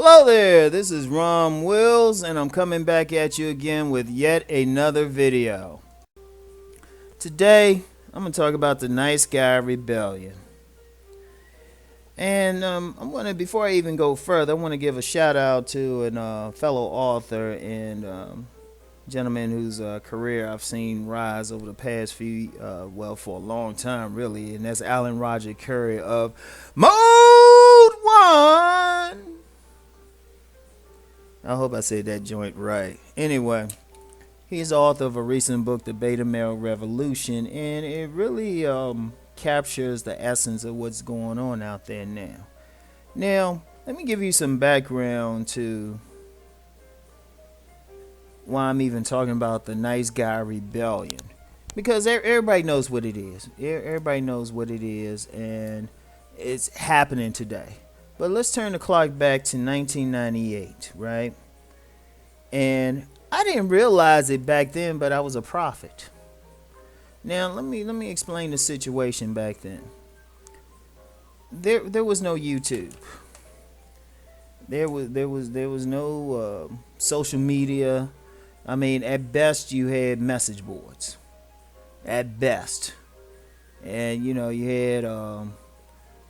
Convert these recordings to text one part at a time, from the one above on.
Hello there, this is Rom Wills, and I'm coming back at you again with yet another video. Today, I'm going to talk about the Nice Guy Rebellion. And before I even go further, I want to give a shout out to a fellow author and gentleman whose career I've seen rise over the past for a long time really, and that's Alan Roger Currie of Mode 1. I hope I said that joint right. Anyway, he's the author of a recent book, The Beta Male Revolution, and it really captures the essence of what's going on out there now. Now, let me give you some background to why I'm even talking about the Nice Guy Rebellion. Because everybody knows what it is. Everybody knows what it is, and it's happening today. But let's turn the clock back to 1998, right? And I didn't realize it back then, but I was a prophet. Now let me explain the situation back then. There was no YouTube. There was no social media. I mean, at best you had message boards. At best, and you had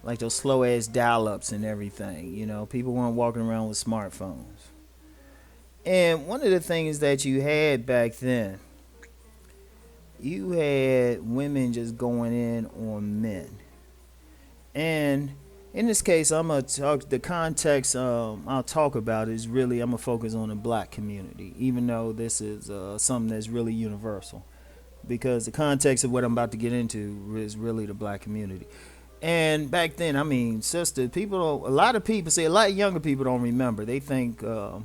like those slow ass dial-ups and everything. People weren't walking around with smartphones. And one of the things that you had back then, you had women just going in on men. And in this case, I'm gonna talk the context. I'll talk about is really I'm gonna focus on the black community, even though this is something that's really universal, because the context of what I'm about to get into is really the black community. And back then, I mean, sister, a lot of younger people don't remember. They think, all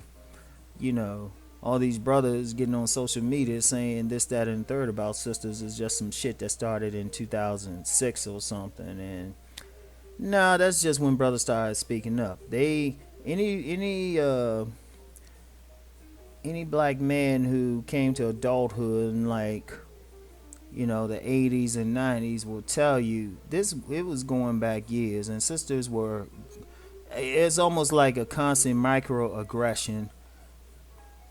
these brothers getting on social media saying this, that, and the third about sisters is just some shit that started in 2006 or something. And nah, that's just when brothers started speaking up. Any black man who came to adulthood in the 80s and 90s will tell you it was going back years, and sisters it's almost like a constant microaggression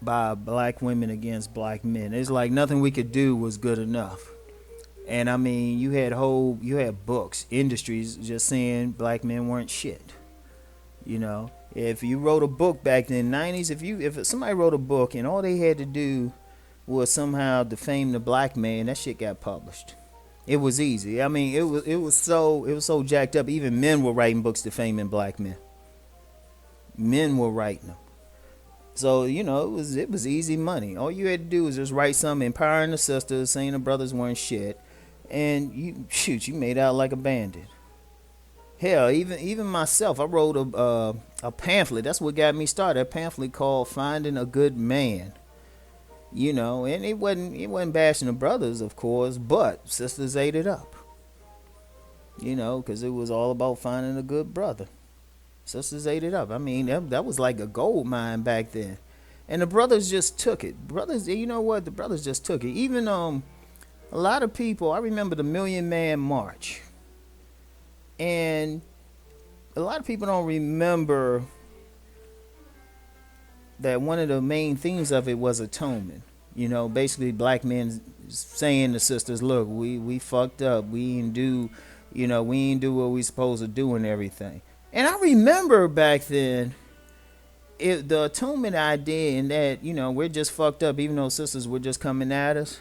by black women against black men. It's like nothing we could do was good enough. And I mean, you had books, industries just saying black men weren't shit. If you wrote a book back in the 90s, if somebody wrote a book and all they had to do was somehow defame the black man, that shit got published. It was easy. I mean, it was so jacked up. Even men were writing books defaming black men. Men were writing them. So it was easy money. All you had to do was just write something empowering the sisters, saying the brothers weren't shit, and you made out like a bandit. Hell, even myself, I wrote a pamphlet. That's what got me started. A pamphlet called "Finding a Good Man." And it wasn't bashing the brothers, of course, but sisters ate it up. Because it was all about finding a good brother. Sisters ate it up. I mean, that was like a gold mine back then. And the brothers just took it. The brothers just took it. Even a lot of people, I remember the Million Man March. And a lot of people don't remember that one of the main themes of it was atonement. Basically black men saying to sisters, look, we fucked up. We ain't do what we supposed to do and everything. And I remember back then, the atonement idea, and that, we're just fucked up even though sisters were just coming at us.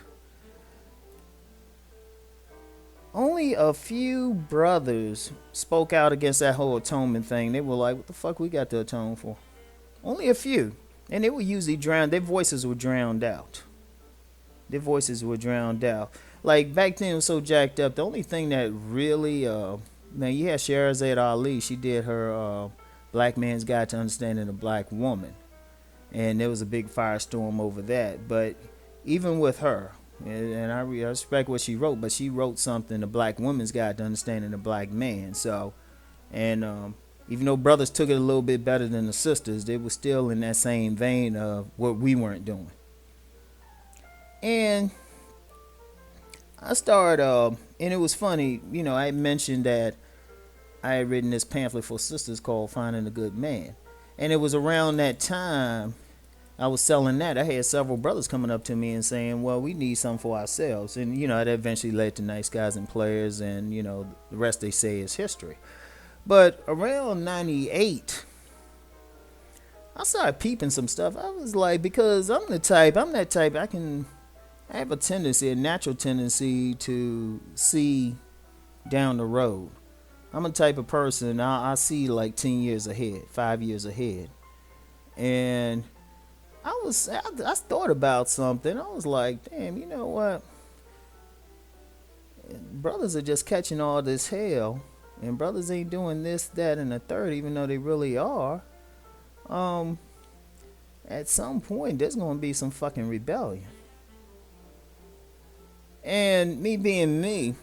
Only a few brothers spoke out against that whole atonement thing. They were like, what the fuck we got to atone for? Only a few. And they were usually drowned. Their voices were drowned out. Like back then it was so jacked up. The only thing that really, you had Sherazade Ali. She did her Black Man's Guide to Understanding a Black Woman. And there was a big firestorm over that. But even with her, and I respect what she wrote, but she wrote something, a Black Woman's Guide to Understanding a Black Man. So, and even though brothers took it a little bit better than the sisters, they were still in that same vein of what we weren't doing. And I started, and it was funny, I mentioned that I had written this pamphlet for sisters called Finding a Good Man. And it was around that time I was selling that. I had several brothers coming up to me and saying, "Well, we need something for ourselves," and that eventually led to Nice Guys and Players, and the rest they say is history. But around '98, I started peeping some stuff. I was like, because I'm that type. I have a tendency, a natural tendency to see down the road. I'm a type of person. I see like 10 years ahead, 5 years ahead, and I thought about something. I was like, damn, you know what? Brothers are just catching all this hell, and brothers ain't doing this, that, and the third, even though they really are. Um, at some point, there's gonna be some fucking rebellion. And me being me,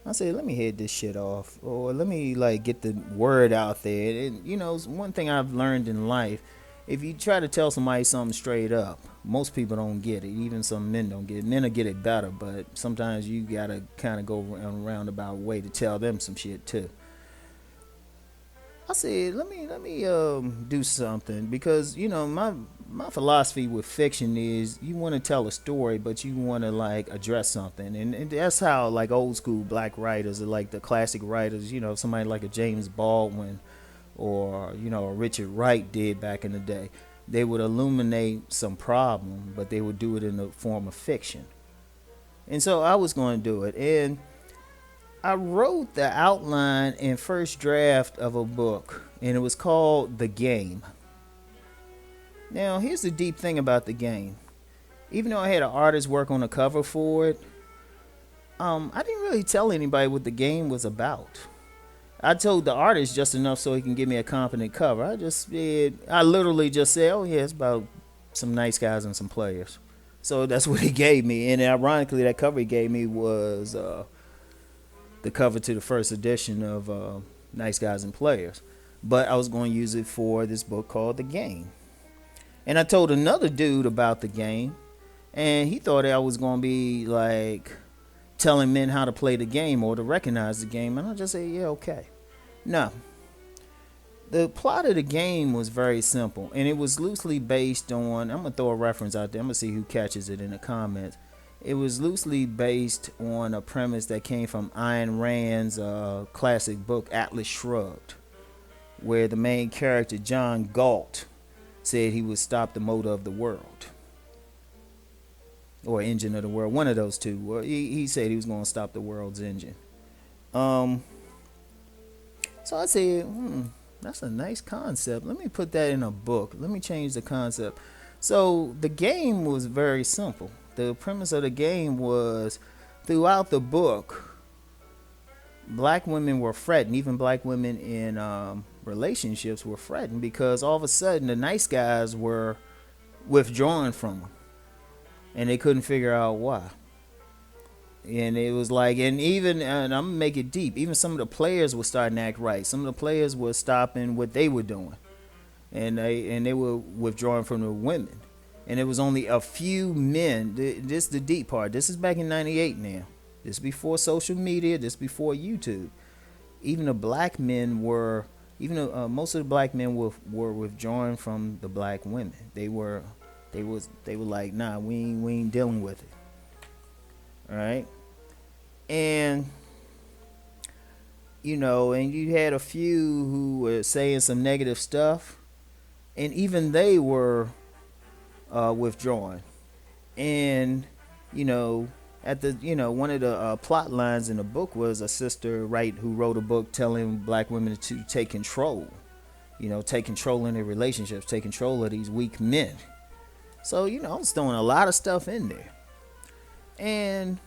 I said, let me head this shit off, or let me like get the word out there. And one thing I've learned in life: if you try to tell somebody something straight up, most people don't get it. Even some men don't get it. Men will get it better, but sometimes you gotta kind of go around a roundabout way to tell them some shit too. I said, let me do something, because my philosophy with fiction is you want to tell a story, but you want to like address something, and that's how like old school black writers, or like the classic writers, somebody like a James Baldwin or a Richard Wright did back in the day. They would illuminate some problem, but they would do it in the form of fiction. And so I was going to do it, and I wrote the outline and first draft of a book, and it was called The Game. Now, here's the deep thing about The Game. Even though I had an artist work on the cover for it, I didn't really tell anybody what the game was about. I told the artist just enough so he can give me a competent cover. I literally just said, oh yeah, it's about some nice guys and some players. So that's what he gave me. And ironically, that cover he gave me was the cover to the first edition of Nice Guys and Players. But I was going to use it for this book called The Game. And I told another dude about The Game, and he thought I was going to be like telling men how to play the game or to recognize the game. And I just said, yeah, okay. No. The plot of the game was very simple, and it was loosely based on, I'm going to throw a reference out there. I'm going to see who catches it in the comments. It was loosely based on a premise that came from Ayn Rand's classic book Atlas Shrugged, where the main character John Galt said he would stop the motor of the world, or engine of the world, one of those two. Well, he said he was going to stop the world's engine. So I said, that's a nice concept. Let me put that in a book. Let me change the concept. So the game was very simple. The premise of the game was, throughout the book, black women were threatened. Even black women in relationships were threatened, because all of a sudden the nice guys were withdrawing from them, and they couldn't figure out why. And it was like, and I'm gonna make it deep, even some of the players were starting to act right. Some of the players were stopping what they were doing, and they were withdrawing from the women. And it was only a few men. This is the deep part. This is back in '98 now. This is before social media. This is before YouTube. Even the black men were, most of the black men were withdrawing from the black women. They were like, nah, we ain't dealing with it. All right. And and you had a few who were saying some negative stuff, and even they were withdrawing. And at the one of the plot lines in the book was a sister who wrote a book telling black women to take control, take control in their relationships, take control of these weak men. So I was throwing a lot of stuff in there, and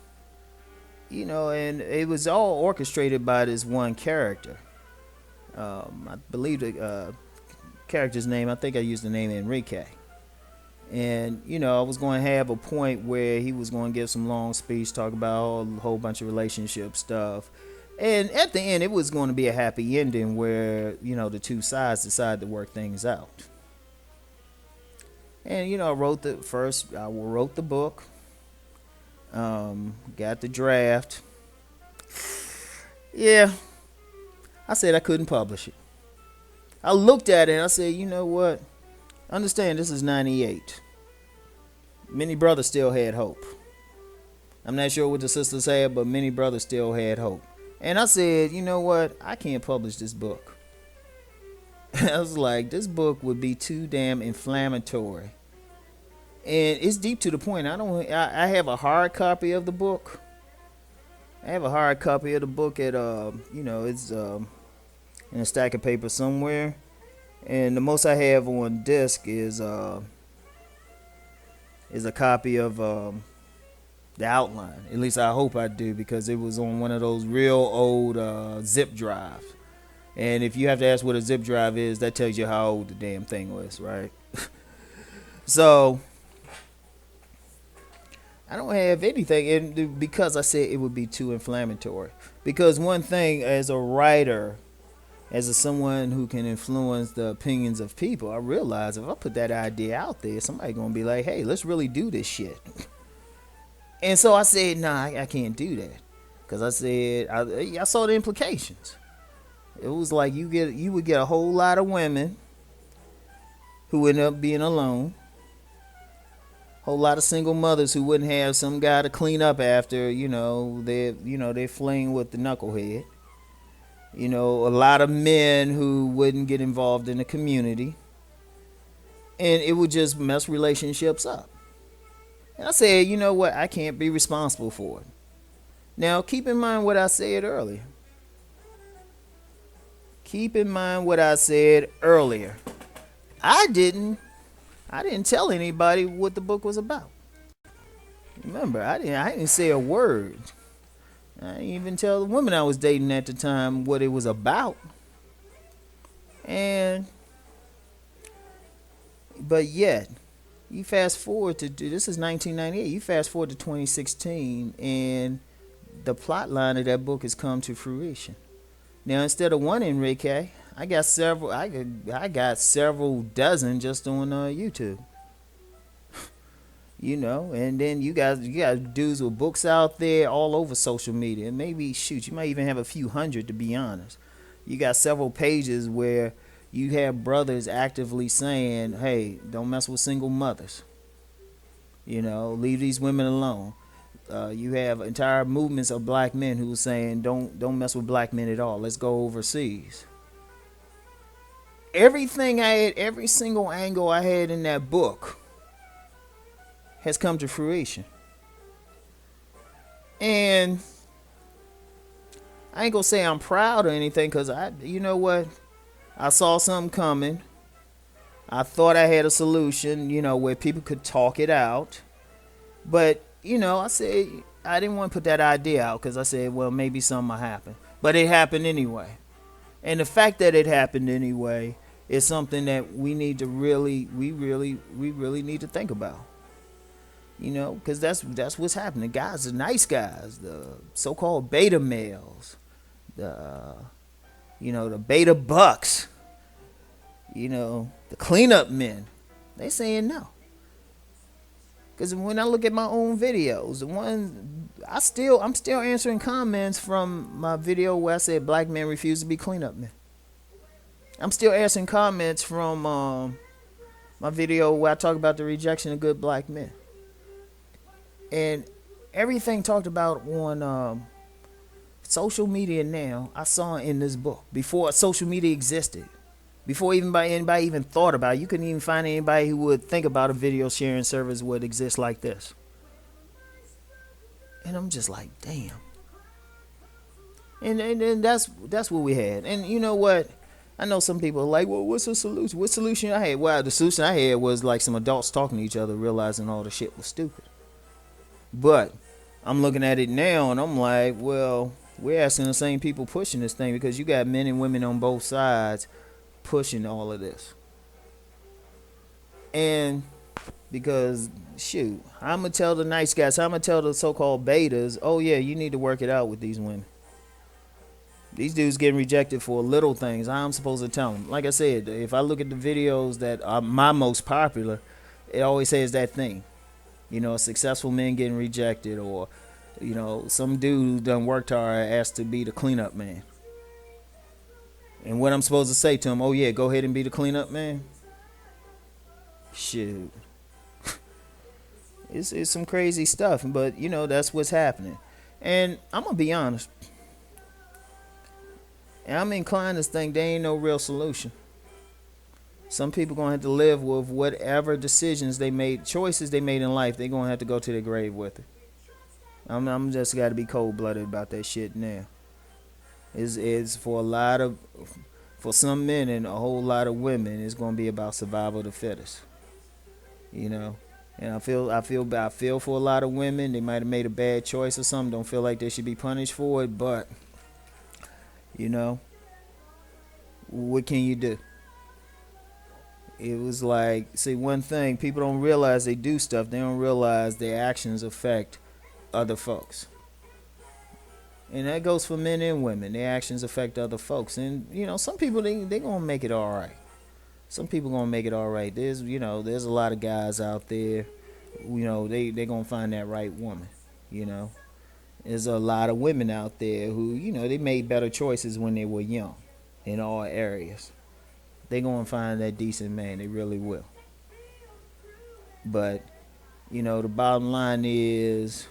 and it was all orchestrated by this one character. I believe the character's name, I think I used the name Enrique. And I was going to have a point where he was going to give some long speech, talk about a whole bunch of relationship stuff, and at the end it was going to be a happy ending where the two sides decided to work things out. And I wrote the book, got the draft. Yeah, I said I couldn't publish it. I looked at it and I said, you know what? Understand this is 98. Many brothers still had hope. I'm not sure what the sisters had, but many brothers still had hope. And I said, you know what? I can't publish this book. I was like, this book would be too damn inflammatory. And it's deep to the point. I have a hard copy of the book. I have a hard copy of the book at it's in a stack of paper somewhere. And the most I have on disc is a copy of the outline. At least I hope I do, because it was on one of those real old zip drives. And if you have to ask what a zip drive is, that tells you how old the damn thing was, right? So I don't have anything, and because I said it would be too inflammatory. Because one thing, as a writer, someone who can influence the opinions of people, I realize if I put that idea out there, somebody gonna be like, "Hey, let's really do this shit." And so I said, "Nah, I can't do that," because I said I saw the implications. It was like you would get a whole lot of women who end up being alone. Whole lot of single mothers who wouldn't have some guy to clean up after, they fling with the knucklehead. A lot of men who wouldn't get involved in the community. And it would just mess relationships up. And I said, you know what? I can't be responsible for it. Now, keep in mind what I said earlier. I didn't tell anybody what the book was about. Remember, I didn't say a word. I didn't even tell the woman I was dating at the time what it was about. But yet, you fast forward to, this is 1998, you fast forward to 2016, and the plot line of that book has come to fruition. Now, instead of one Enrique, I got several. I got several dozen just on YouTube. And then you got dudes with books out there all over social media. And maybe, shoot, you might even have a few hundred, to be honest. You got several pages where you have brothers actively saying, "Hey, don't mess with single mothers. Leave these women alone." You have entire movements of black men who are saying, "Don't mess with black men at all. Let's go overseas." Everything I had, every single angle I had in that book has come to fruition. And I ain't gonna say I'm proud or anything, because you know what? I saw something coming. I thought I had a solution, where people could talk it out. But, I said, I didn't want to put that idea out, because I said, well, maybe something will happen. But it happened anyway. And the fact that it happened anyway is something that we need to really need to think about. Because that's what's happening. The guys, the nice guys, the so-called beta males, the beta bucks, the cleanup men, they saying no. Because when I look at my own videos, the ones I'm still answering comments from my video where I said black men refuse to be cleanup men. I'm still answering comments from my video where I talk about the rejection of good black men. And everything talked about on social media now, I saw in this book before social media existed. Before anybody even thought about it. You couldn't even find anybody who would think about a video sharing service would exist like this. And I'm just like, damn. And that's what we had. And you know what? I know some people are like, well, what's the solution? What solution I had? Well, the solution I had was like some adults talking to each other, realizing all the shit was stupid. But I'm looking at it now and I'm like, well, we're asking the same people pushing this thing, because you got men and women on both sides pushing all of this. And because, shoot, I'm going to tell the nice guys, I'm going to tell the so-called betas, oh yeah, you need to work it out with these women. These dudes getting rejected for little things. I'm supposed to tell them. Like I said, if I look at the videos that are my most popular, it always says that thing. Successful men getting rejected, or, some dude who done worked hard asked to be the cleanup man. And what I'm supposed to say to him? Oh yeah, go ahead and be the cleanup man. Shoot, it's some crazy stuff, but you know that's what's happening. And I'm gonna be honest, and I'm inclined to think there ain't no real solution. Some people gonna have to live with whatever decisions they made, choices they made in life. They gonna have to go to their grave with it. I'm just got to be cold blooded about that shit now. Is for a lot of, for some men and a whole lot of women, it's gonna be about survival of the fittest. You know, and I feel for a lot of women. They might have made a bad choice or something. Don't feel like they should be punished for it, but you know, what can you do? It was like, see, one thing people don't realize, they do stuff. They don't realize their actions affect other folks. And that goes for men and women. Their actions affect other folks. And, you know, some people, they going to make it all right. Some people going to make it all right. There's a lot of guys out there, they going to find that right woman, you know. There's a lot of women out there who, they made better choices when they were young in all areas. They going to find that decent man. They really will. But, the bottom line is,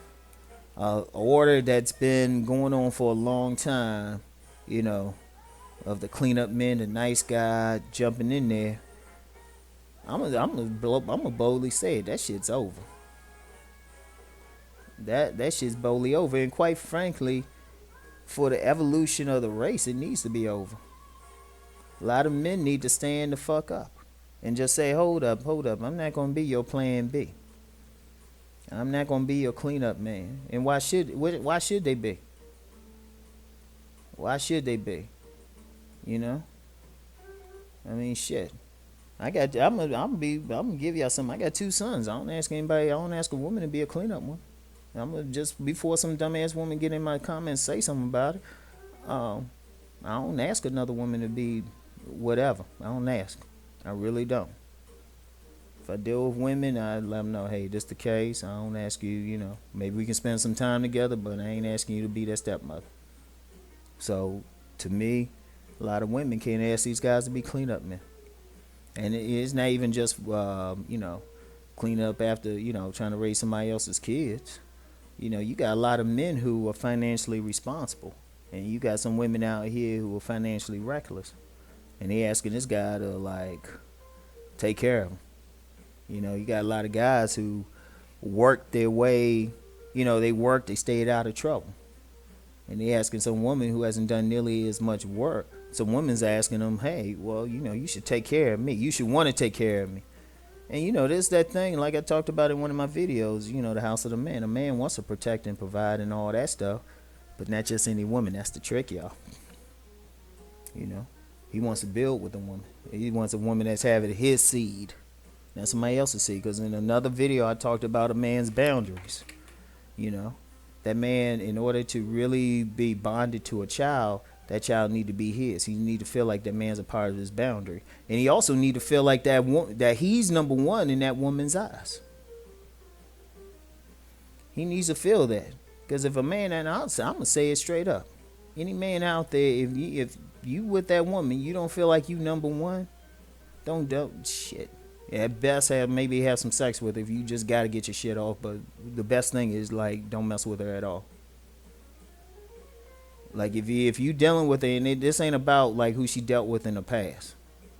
order that's been going on for a long time, of the cleanup men, the nice guy jumping in there. I'm gonna boldly say it. That shit's over. That shit's boldly over, and quite frankly, for the evolution of the race, it needs to be over. A lot of men need to stand the fuck up and just say, hold up. I'm not gonna be your plan B. I'm not gonna be your cleanup man. And why should they be? Why should they be? I mean, shit. I'm gonna give y'all something. I got 2 sons. I don't ask a woman to be a cleanup one. I'm gonna just, before some dumbass woman get in my comments, say something about it. I don't ask another woman to be whatever. I don't ask. I really don't. If I deal with women, I let them know, hey, this the case. I don't ask you, maybe we can spend some time together, but I ain't asking you to be that stepmother. So, to me, a lot of women can't ask these guys to be cleanup men. And it's not even just, clean up after, trying to raise somebody else's kids. You got a lot of men who are financially responsible. And you got some women out here who are financially reckless. And they asking this guy to, like, take care of them. You got a lot of guys who worked their way, they stayed out of trouble. And they asking some woman who hasn't done nearly as much work. Some women's asking them, hey, well, you should take care of me. You should want to take care of me. And, there's that thing, like I talked about in one of my videos, the house of the man. A man wants to protect and provide and all that stuff. But not just any woman. That's the trick, y'all. He wants to build with a woman. He wants a woman that's having his seed. Not somebody else's seed. Because in another video, I talked about a man's boundaries. That man, in order to really be bonded to a child, that child need to be his. He need to feel like that man's a part of his boundary. And he also need to feel like that he's number one in that woman's eyes. He needs to feel that. Because if a man, and I'm going to say it straight up. Any man out there, if you with that woman, you don't feel like you number one, don't shit. At best, maybe have some sex with her if you just got to get your shit off. But the best thing is, like, don't mess with her at all. Like, if you dealing with her, and this ain't about, like, who she dealt with in the past.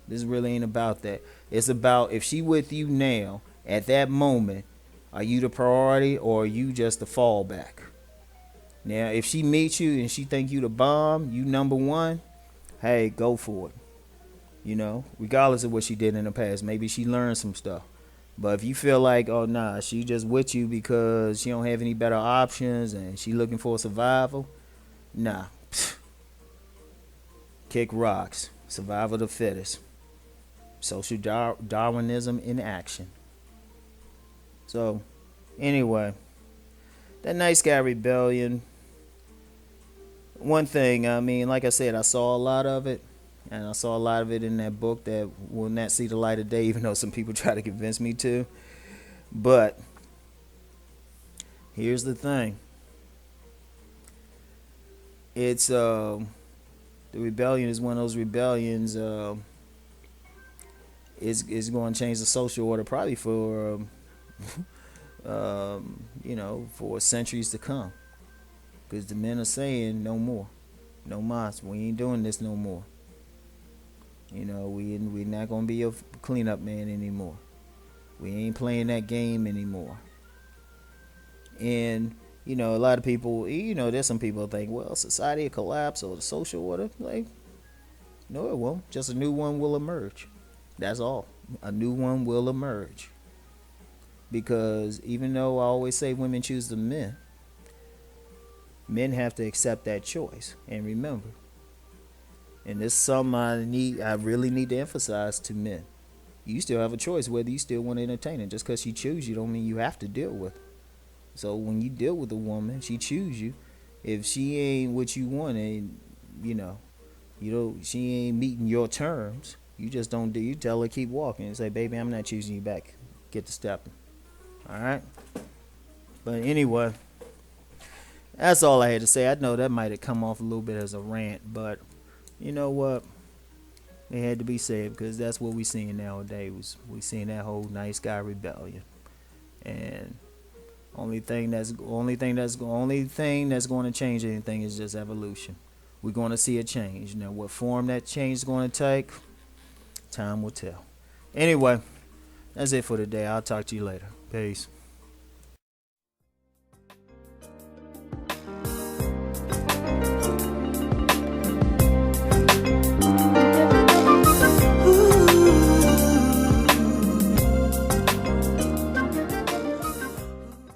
This really ain't about that. It's about if she with you now, at that moment, are you the priority or are you just the fallback? Now, if she meets you and she think you the bomb, you number one, hey, go for it. Regardless of what she did in the past. Maybe she learned some stuff. But if you feel like, oh, nah, she just with you because she don't have any better options and she looking for survival, nah. Kick rocks. Survival of the fittest. Social Darwinism in action. So, anyway, that Nice Guy Rebellion. One thing, I mean, like I said, I saw a lot of it. And I saw a lot of it in that book that will not see the light of day, even though some people try to convince me to. But here's the thing. It's the The rebellion is one of those rebellions. Is going to change the social order probably for for centuries to come. Because the men are saying no more, no mas. We ain't doing this no more. We not gonna be a cleanup man anymore. We ain't playing that game anymore. And a lot of people, there's some people think, well, society will collapse or the social order. Like, no, it won't. Just a new one will emerge. That's all. A new one will emerge. Because even though I always say women choose the men have to accept that choice. And remember, and this is something I really need to emphasize to men. You still have a choice whether you still want to entertain it. Just because she chooses you don't mean you have to deal with it. So when you deal with a woman, she choose you. If she ain't what you want, and she ain't meeting your terms, you just don't do. You tell her keep walking and say, "Baby, I'm not choosing you back. Get to stepping." All right. But anyway, that's all I had to say. I know that might have come off a little bit as a rant, but you know what? It had to be said because that's what we seeing nowadays. We seeing that whole nice guy rebellion, and only thing that's going to change anything is just evolution. We're going to see a change. Now, what form that change is going to take, time will tell. Anyway, that's it for today. I'll talk to you later. Peace.